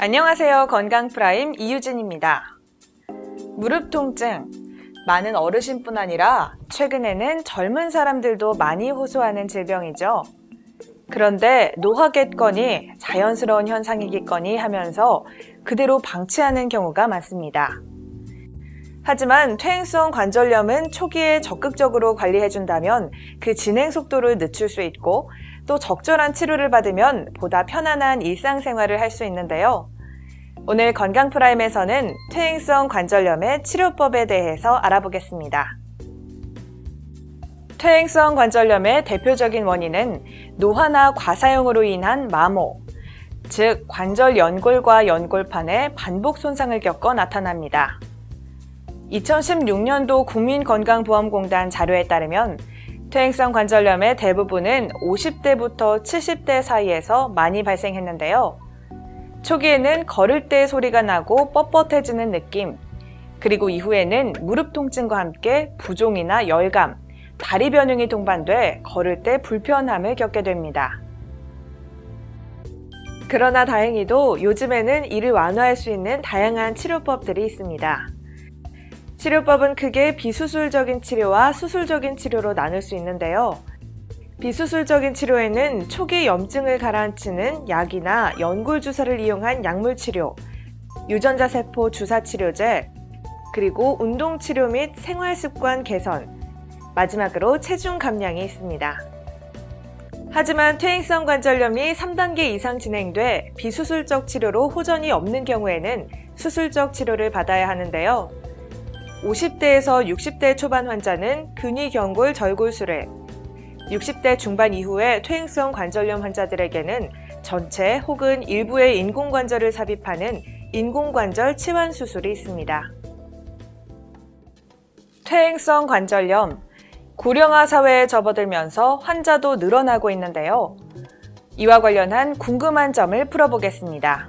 안녕하세요. 건강프라임 이유진입니다. 무릎 통증, 많은 어르신뿐 아니라 최근에는 젊은 사람들도 많이 호소하는 질병이죠. 그런데 노화겠거니 자연스러운 현상이겠거니 하면서 그대로 방치하는 경우가 많습니다. 하지만 퇴행성 관절염은 초기에 적극적으로 관리해준다면 그 진행 속도를 늦출 수 있고 또 적절한 치료를 받으면 보다 편안한 일상생활을 할 수 있는데요. 오늘 건강프라임에서는 퇴행성 관절염의 치료법에 대해서 알아보겠습니다. 퇴행성 관절염의 대표적인 원인은 노화나 과사용으로 인한 마모, 즉 관절 연골과 연골판에 반복 손상을 겪어 나타납니다. 2016년도 국민건강보험공단 자료에 따르면 퇴행성 관절염의 대부분은 50대부터 70대 사이에서 많이 발생했는데요. 초기에는 걸을 때 소리가 나고 뻣뻣해지는 느낌, 그리고 이후에는 무릎 통증과 함께 부종이나 열감, 다리 변형이 동반돼 걸을 때 불편함을 겪게 됩니다. 그러나 다행히도 요즘에는 이를 완화할 수 있는 다양한 치료법들이 있습니다. 치료법은 크게 비수술적인 치료와 수술적인 치료로 나눌 수 있는데요. 비수술적인 치료에는 초기 염증을 가라앉히는 약이나 연골 주사를 이용한 약물 치료, 유전자세포 주사 치료제, 그리고 운동 치료 및 생활 습관 개선, 마지막으로 체중 감량이 있습니다. 하지만 퇴행성 관절염이 3단계 이상 진행돼 비수술적 치료로 호전이 없는 경우에는 수술적 치료를 받아야 하는데요. 50대에서 60대 초반 환자는 근위경골 절골술을, 60대 중반 이후에 퇴행성 관절염 환자들에게는 전체 혹은 일부의 인공관절을 삽입하는 인공관절 치환 수술이 있습니다. 퇴행성 관절염, 고령화 사회에 접어들면서 환자도 늘어나고 있는데요. 이와 관련한 궁금한 점을 풀어보겠습니다.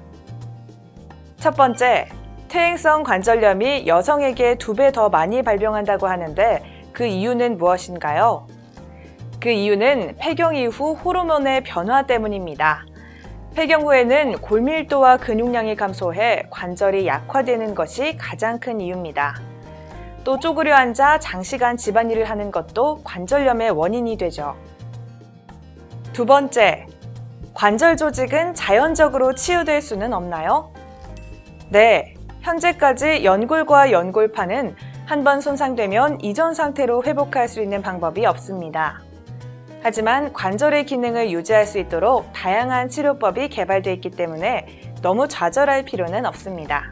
첫 번째, 퇴행성 관절염이 여성에게 2배 더 많이 발병한다고 하는데 그 이유는 무엇인가요? 그 이유는 폐경 이후 호르몬의 변화 때문입니다. 폐경 후에는 골밀도와 근육량이 감소해 관절이 약화되는 것이 가장 큰 이유입니다. 또 쪼그려 앉아 장시간 집안일을 하는 것도 관절염의 원인이 되죠. 두 번째, 관절 조직은 자연적으로 치유될 수는 없나요? 네, 현재까지 연골과 연골판은 한번 손상되면 이전 상태로 회복할 수 있는 방법이 없습니다. 하지만 관절의 기능을 유지할 수 있도록 다양한 치료법이 개발되어 있기 때문에 너무 좌절할 필요는 없습니다.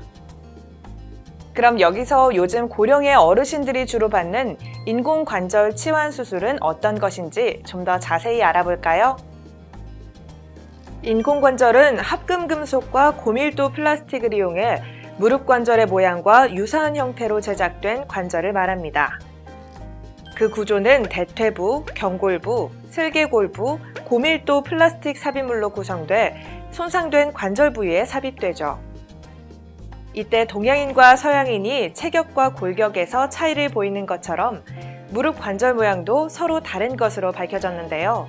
그럼 여기서 요즘 고령의 어르신들이 주로 받는 인공관절 치환 수술은 어떤 것인지 좀 더 자세히 알아볼까요? 인공관절은 합금금속과 고밀도 플라스틱을 이용해 무릎 관절의 모양과 유사한 형태로 제작된 관절을 말합니다. 그 구조는 대퇴부, 경골부, 슬개골부, 고밀도 플라스틱 삽입물로 구성돼 손상된 관절 부위에 삽입되죠. 이때 동양인과 서양인이 체격과 골격에서 차이를 보이는 것처럼 무릎 관절 모양도 서로 다른 것으로 밝혀졌는데요.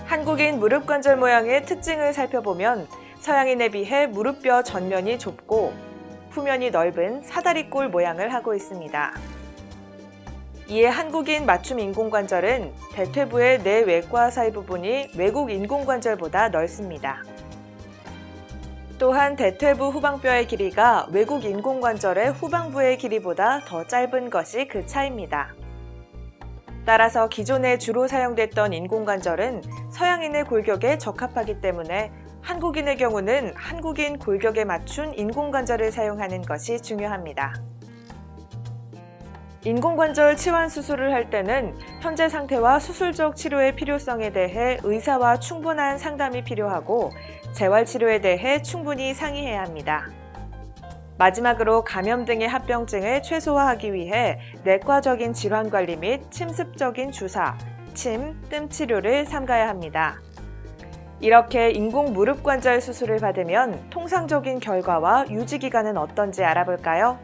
한국인 무릎 관절 모양의 특징을 살펴보면 서양인에 비해 무릎뼈 전면이 좁고 후면이 넓은 사다리꼴 모양을 하고 있습니다. 이에 한국인 맞춤 인공관절은 대퇴부의 내외과 사이 부분이 외국 인공관절보다 넓습니다. 또한 대퇴부 후방뼈의 길이가 외국 인공관절의 후방부의 길이보다 더 짧은 것이 그 차이입니다. 따라서 기존에 주로 사용됐던 인공관절은 서양인의 골격에 적합하기 때문에 한국인의 경우는 한국인 골격에 맞춘 인공관절을 사용하는 것이 중요합니다. 인공관절 치환 수술을 할 때는 현재 상태와 수술적 치료의 필요성에 대해 의사와 충분한 상담이 필요하고 재활 치료에 대해 충분히 상의해야 합니다. 마지막으로 감염 등의 합병증을 최소화하기 위해 내과적인 질환 관리 및 침습적인 주사, 침, 뜸 치료를 삼가야 합니다. 이렇게 인공 무릎 관절 수술을 받으면 통상적인 결과와 유지 기간은 어떤지 알아볼까요?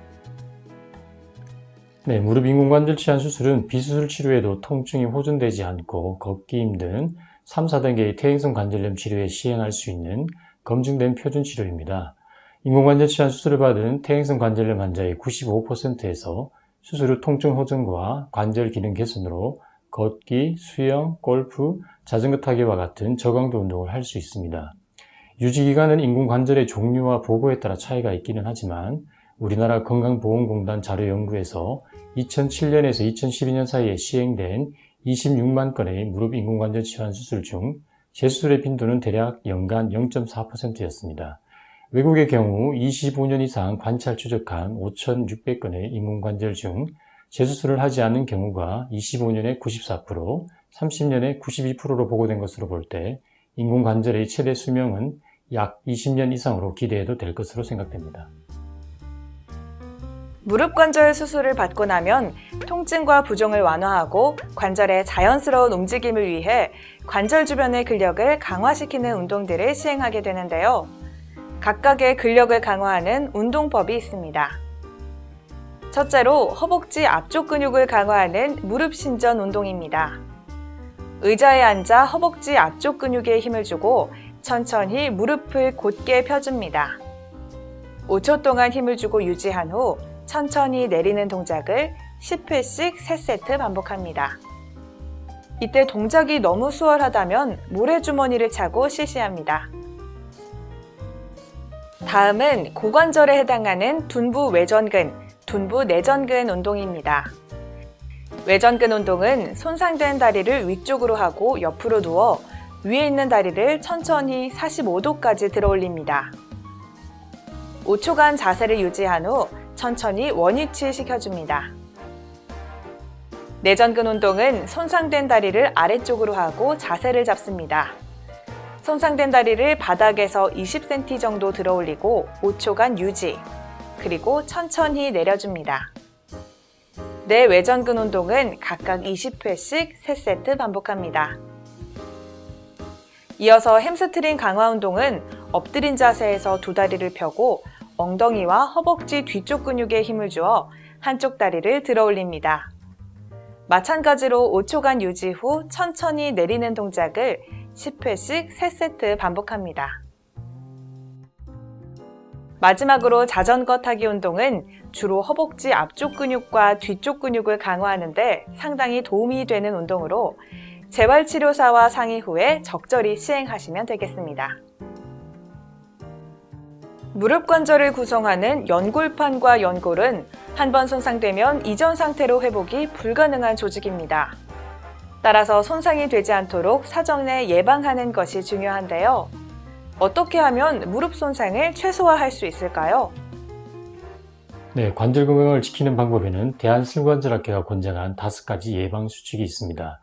네, 무릎 인공관절 치환 수술은 비수술 치료에도 통증이 호전되지 않고 걷기 힘든 3, 4단계의 퇴행성 관절염 치료에 시행할 수 있는 검증된 표준 치료입니다. 인공관절 치환 수술을 받은 퇴행성 관절염 환자의 95%에서 수술 후 통증 호전과 관절 기능 개선으로 걷기, 수영, 골프, 자전거 타기와 같은 저강도 운동을 할 수 있습니다. 유지기간은 인공관절의 종류와 보고에 따라 차이가 있기는 하지만 우리나라 건강보험공단 자료 연구에서 2007년에서 2012년 사이에 시행된 26만 건의 무릎 인공관절 치환 수술 중 재수술의 빈도는 대략 연간 0.4%였습니다. 외국의 경우 25년 이상 관찰 추적한 5,600건의 인공관절 중 재수술을 하지 않은 경우가 25년에 94%, 30년에 92%로 보고된 것으로 볼 때 인공관절의 최대 수명은 약 20년 이상으로 기대해도 될 것으로 생각됩니다. 무릎 관절 수술을 받고 나면 통증과 부종을 완화하고 관절의 자연스러운 움직임을 위해 관절 주변의 근력을 강화시키는 운동들을 시행하게 되는데요. 각각의 근력을 강화하는 운동법이 있습니다. 첫째로 허벅지 앞쪽 근육을 강화하는 무릎 신전 운동입니다. 의자에 앉아 허벅지 앞쪽 근육에 힘을 주고 천천히 무릎을 곧게 펴줍니다. 5초 동안 힘을 주고 유지한 후 천천히 내리는 동작을 10회씩 3세트 반복합니다. 이때 동작이 너무 수월하다면 모래주머니를 차고 실시합니다. 다음은 고관절에 해당하는 둔부 외전근, 둔부 내전근 운동입니다. 외전근 운동은 손상된 다리를 위쪽으로 하고 옆으로 누워 위에 있는 다리를 천천히 45도까지 들어 올립니다. 5초간 자세를 유지한 후 천천히 원위치 시켜줍니다. 내전근 운동은 손상된 다리를 아래쪽으로 하고 자세를 잡습니다. 손상된 다리를 바닥에서 20cm 정도 들어 올리고 5초간 유지, 그리고 천천히 내려줍니다. 내 외전근 운동은 각각 20회씩 3세트 반복합니다. 이어서 햄스트링 강화 운동은 엎드린 자세에서 두 다리를 펴고 엉덩이와 허벅지 뒤쪽 근육에 힘을 주어 한쪽 다리를 들어 올립니다. 마찬가지로 5초간 유지 후 천천히 내리는 동작을 10회씩 3세트 반복합니다. 마지막으로 자전거 타기 운동은 주로 허벅지 앞쪽 근육과 뒤쪽 근육을 강화하는데 상당히 도움이 되는 운동으로 재활치료사와 상의 후에 적절히 시행하시면 되겠습니다. 무릎 관절을 구성하는 연골판과 연골은 한번 손상되면 이전 상태로 회복이 불가능한 조직입니다. 따라서 손상이 되지 않도록 사전에 예방하는 것이 중요한데요. 어떻게 하면 무릎 손상을 최소화할 수 있을까요? 네, 관절 건강을 지키는 방법에는 대한슬관절학회가 권장한 5가지 예방 수칙이 있습니다.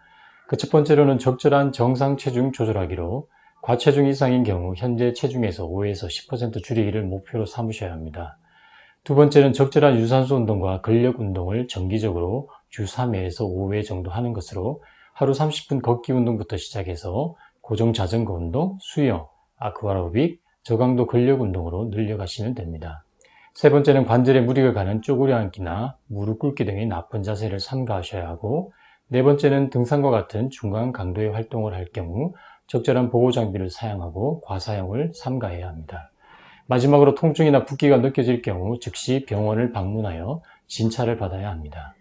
그 첫 번째로는 적절한 정상 체중 조절하기로 과체중 이상인 경우 현재 체중에서 5에서 10% 줄이기를 목표로 삼으셔야 합니다. 두 번째는 적절한 유산소 운동과 근력 운동을 정기적으로 주 3회에서 5회 정도 하는 것으로 하루 30분 걷기 운동부터 시작해서 고정 자전거 운동, 수영, 아쿠아로빅, 저강도 근력 운동으로 늘려가시면 됩니다. 세 번째는 관절에 무리가 가는 쪼그려 앉기나 무릎 꿇기 등의 나쁜 자세를 삼가하셔야 하고, 네 번째는 등산과 같은 중간 강도의 활동을 할 경우 적절한 보호 장비를 사용하고 과사용을 삼가해야 합니다. 마지막으로 통증이나 붓기가 느껴질 경우 즉시 병원을 방문하여 진찰을 받아야 합니다.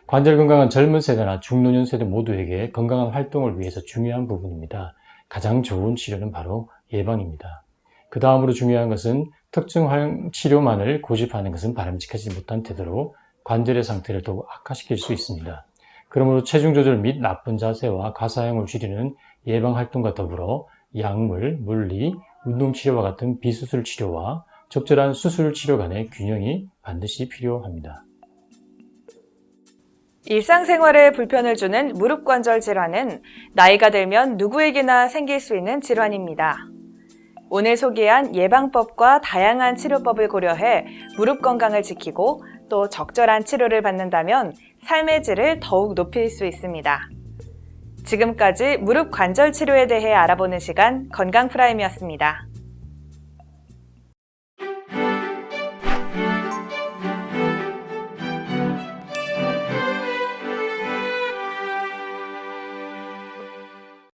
관절 건강은 젊은 세대나 중노년 세대 모두에게 건강한 활동을 위해서 중요한 부분입니다. 가장 좋은 치료는 바로 예방입니다. 그 다음으로 중요한 것은 특정 치료만을 고집하는 것은 바람직하지 못한 태도로 관절의 상태를 더욱 악화시킬 수 있습니다. 그러므로 체중 조절 및 나쁜 자세와 과사용을 줄이는 예방 활동과 더불어 약물, 물리, 운동치료와 같은 비수술 치료와 적절한 수술 치료 간의 균형이 반드시 필요합니다. 일상생활에 불편을 주는 무릎 관절 질환은 나이가 들면 누구에게나 생길 수 있는 질환입니다. 오늘 소개한 예방법과 다양한 치료법을 고려해 무릎 건강을 지키고 또 적절한 치료를 받는다면 삶의 질을 더욱 높일 수 있습니다. 지금까지 무릎 관절 치료에 대해 알아보는 시간 건강 프라임이었습니다.